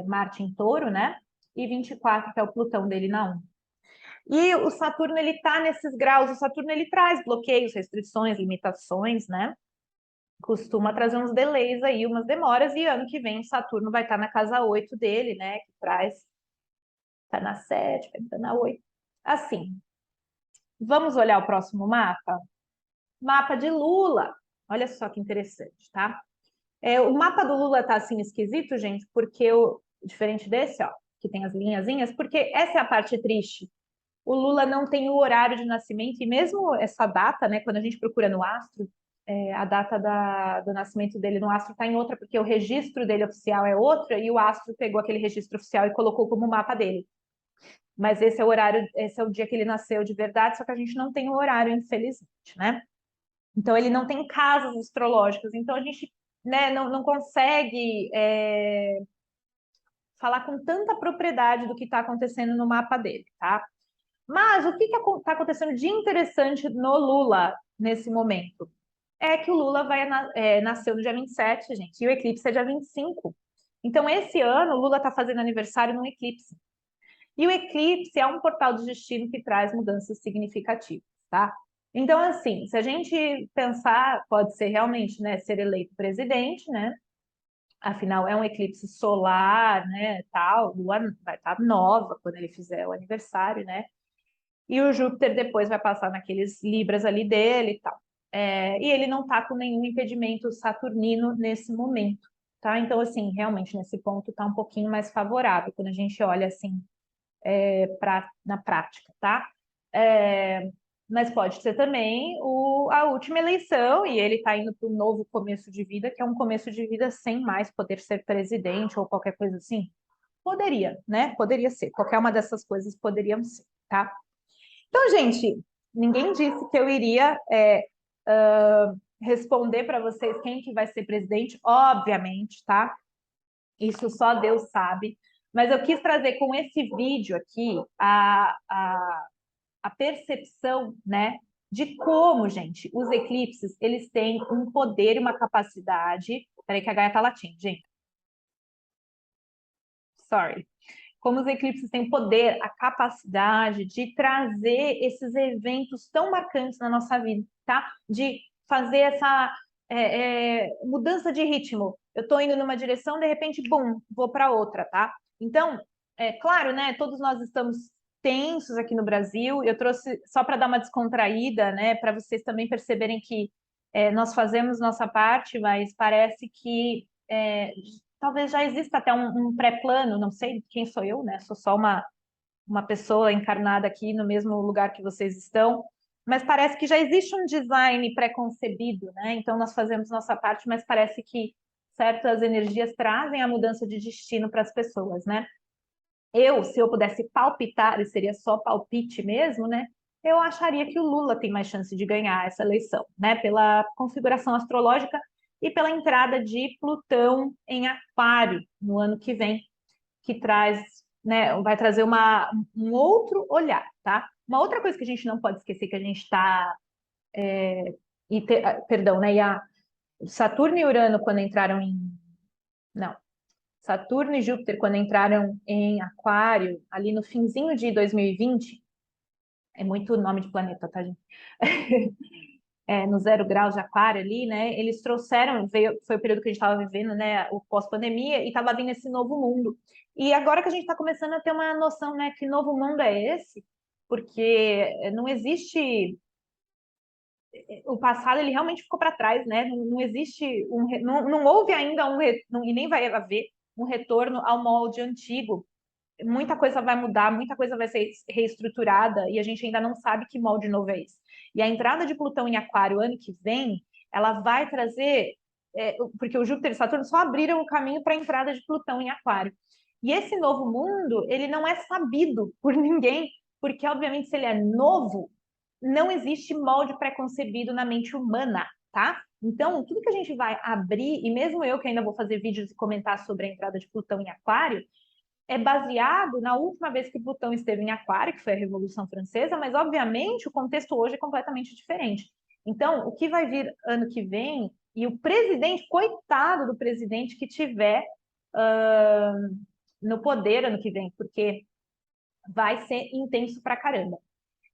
Marte em Touro, né? E 24 que é o Plutão dele na 1. E o Saturno, ele tá nesses graus, o Saturno, ele traz bloqueios, restrições, limitações, né? Costuma trazer uns delays aí, umas demoras, e ano que vem o Saturno vai estar na casa 8 dele, né? Que traz, tá na 7, vai estar na 8. Assim, vamos olhar o próximo mapa? Mapa de Lula. Olha só que interessante, tá? O mapa do Lula tá assim esquisito, gente, porque diferente desse, ó, que tem as linhazinhas, porque essa é a parte triste. O Lula não tem o horário de nascimento, e mesmo essa data, né, quando a gente procura no astro, a data do nascimento dele no astro está em outra, porque o registro dele oficial é outra, e o astro pegou aquele registro oficial e colocou como mapa dele. Mas esse é o horário, esse é o dia que ele nasceu de verdade, só que a gente não tem o horário, infelizmente, né? Então ele não tem casas astrológicas, então a gente, né, não consegue falar com tanta propriedade do que está acontecendo no mapa dele, tá? Mas o que está acontecendo de interessante no Lula nesse momento? É que o Lula nasceu no dia 27, gente, e o eclipse é dia 25. Então, esse ano, o Lula está fazendo aniversário no eclipse. E o eclipse é um portal de destino que traz mudanças significativas, tá? Então, assim, se a gente pensar, pode ser realmente, né, ser eleito presidente, né? Afinal, é um eclipse solar, né, tal, Lua vai estar nova quando ele fizer o aniversário, né? E o Júpiter depois vai passar naqueles Libras ali dele e tal. E ele não está com nenhum impedimento saturnino nesse momento, tá? Então, assim, realmente nesse ponto está um pouquinho mais favorável quando a gente olha assim na prática, tá? Mas pode ser também a última eleição e ele está indo para um novo começo de vida, que é um começo de vida sem mais poder ser presidente ou qualquer coisa assim. Poderia, né? Poderia ser. Qualquer uma dessas coisas poderiam ser, tá? Então, gente, ninguém disse que eu iria responder para vocês quem que vai ser presidente, obviamente, tá? Isso só Deus sabe. Mas eu quis trazer com esse vídeo aqui a percepção, né, de como, gente, os eclipses, eles têm um poder e uma capacidade... Peraí que a Gaia tá latindo, gente. Sorry. Como os eclipses têm poder, a capacidade de trazer esses eventos tão marcantes na nossa vida, tá? De fazer essa mudança de ritmo. Eu estou indo numa direção, de repente, bum, vou para outra, tá? Então, claro, né? Todos nós estamos tensos aqui no Brasil. Eu trouxe só para dar uma descontraída, né? Para vocês também perceberem que nós fazemos nossa parte, mas parece que talvez já exista até um pré-plano, não sei quem sou eu, né? Sou só uma pessoa encarnada aqui no mesmo lugar que vocês estão, mas parece que já existe um design pré-concebido, né? Então nós fazemos nossa parte, mas parece que certas energias trazem a mudança de destino para as pessoas, né? Se eu pudesse palpitar, e seria só palpite mesmo, né? Eu acharia que o Lula tem mais chance de ganhar essa eleição, né? Pela configuração astrológica e pela entrada de Plutão em Aquário no ano que vem, que traz né, vai trazer um outro olhar, tá? Uma outra coisa que a gente não pode esquecer que a gente está... perdão, né? Saturno e Urano, quando entraram em... Não. Saturno e Júpiter, quando entraram em Aquário, ali no finzinho de 2020, é muito nome de planeta, tá, gente? No 0 graus de Aquário ali, né? Eles trouxeram, foi o período que a gente estava vivendo, né? O pós-pandemia, e estava vindo esse novo mundo. E agora que a gente está começando a ter uma noção, né? Que novo mundo é esse? Porque não existe... O passado, ele realmente ficou para trás, né? Não existe... não houve ainda e nem vai haver um retorno ao molde antigo. Muita coisa vai mudar, muita coisa vai ser reestruturada e a gente ainda não sabe que molde novo é esse. E a entrada de Plutão em Aquário ano que vem, ela vai trazer, porque o Júpiter e Saturno só abriram o caminho para a entrada de Plutão em Aquário. E esse novo mundo, ele não é sabido por ninguém, porque obviamente se ele é novo, não existe molde pré-concebido na mente humana, tá? Então, tudo que a gente vai abrir, e mesmo eu que ainda vou fazer vídeos e comentar sobre a entrada de Plutão em Aquário, é baseado na última vez que Plutão esteve em Aquário, que foi a Revolução Francesa, mas obviamente o contexto hoje é completamente diferente. Então, o que vai vir ano que vem, e o presidente, coitado do presidente que tiver no poder ano que vem, porque vai ser intenso pra caramba.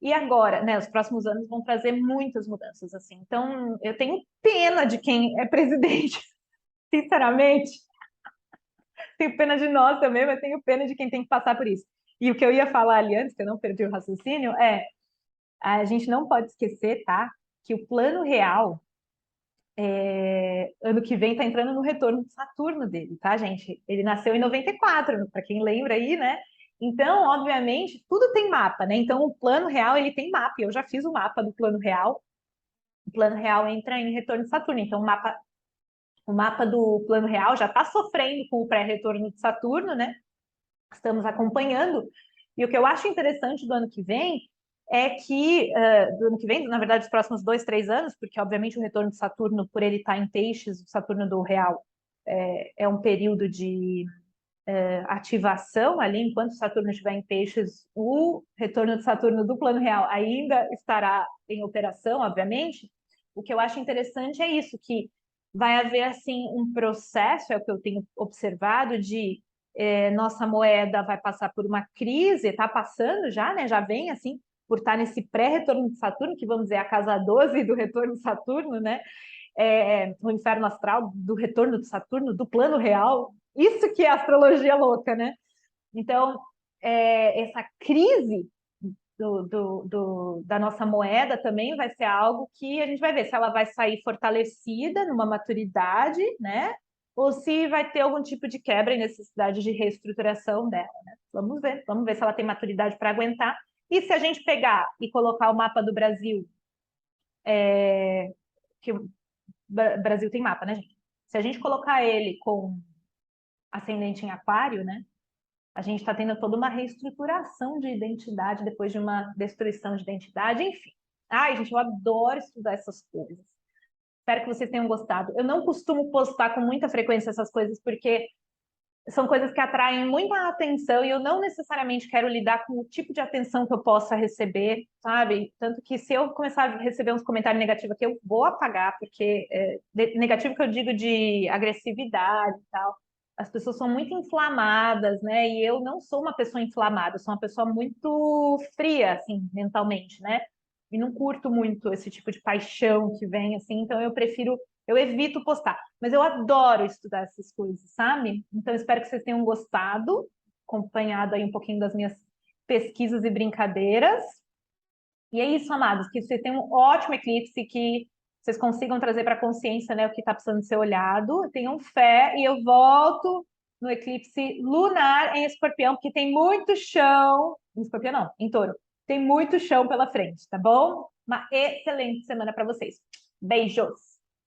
E agora, né, os próximos anos vão trazer muitas mudanças, assim. Então, eu tenho pena de quem é presidente, sinceramente. Tenho pena de nós também, mas tenho pena de quem tem que passar por isso. E o que eu ia falar ali antes, que eu não perdi o raciocínio, a gente não pode esquecer, tá? Que o plano real, ano que vem, tá entrando no retorno de Saturno dele, tá, gente? Ele nasceu em 94, para quem lembra aí, né? Então, obviamente, tudo tem mapa, né? Então, o plano real, ele tem mapa. Eu já fiz o mapa do plano real. O plano real entra em retorno de Saturno. Então, o mapa do plano real já está sofrendo com o pré-retorno de Saturno, né? Estamos acompanhando. E o que eu acho interessante do ano que vem é que, do ano que vem, na verdade, os próximos 2, 3 anos, porque obviamente o retorno de Saturno, por ele estar em peixes, o Saturno do real, é um período de ativação ali, enquanto Saturno estiver em peixes, o retorno de Saturno do plano real ainda estará em operação, obviamente. O que eu acho interessante é isso, que vai haver assim um processo, é o que eu tenho observado, de nossa moeda vai passar por uma crise, está passando já, né? Já vem assim, por estar nesse pré-retorno de Saturno, que vamos dizer a casa 12 do retorno de Saturno, né? O inferno astral do retorno de Saturno, do plano real. Isso que é astrologia louca, né? Então, essa crise da nossa moeda também vai ser algo que a gente vai ver se ela vai sair fortalecida numa maturidade, né? Ou se vai ter algum tipo de quebra e necessidade de reestruturação dela, né? Vamos ver se ela tem maturidade para aguentar. E se a gente pegar e colocar o mapa do Brasil, que o Brasil tem mapa, né, gente? Se a gente colocar ele com ascendente em Aquário, né? A gente está tendo toda uma reestruturação de identidade depois de uma destruição de identidade, enfim. Ai, gente, eu adoro estudar essas coisas. Espero que vocês tenham gostado. Eu não costumo postar com muita frequência essas coisas, porque são coisas que atraem muita atenção e eu não necessariamente quero lidar com o tipo de atenção que eu possa receber, sabe? Tanto que se eu começar a receber uns comentários negativos aqui, eu vou apagar, porque negativo que eu digo de agressividade e tal. As pessoas são muito inflamadas, né? E eu não sou uma pessoa inflamada, eu sou uma pessoa muito fria, assim, mentalmente, né? E não curto muito esse tipo de paixão que vem, assim, então eu evito postar. Mas eu adoro estudar essas coisas, sabe? Então, espero que vocês tenham gostado, acompanhado aí um pouquinho das minhas pesquisas e brincadeiras. E é isso, amados, que vocês tenham um ótimo eclipse, que vocês consigam trazer para a consciência, né, o que está precisando ser olhado. Tenham fé e eu volto no eclipse lunar em Escorpião, porque tem muito chão. Em Escorpião não, em Touro. Tem muito chão pela frente, tá bom? Uma excelente semana para vocês. Beijos!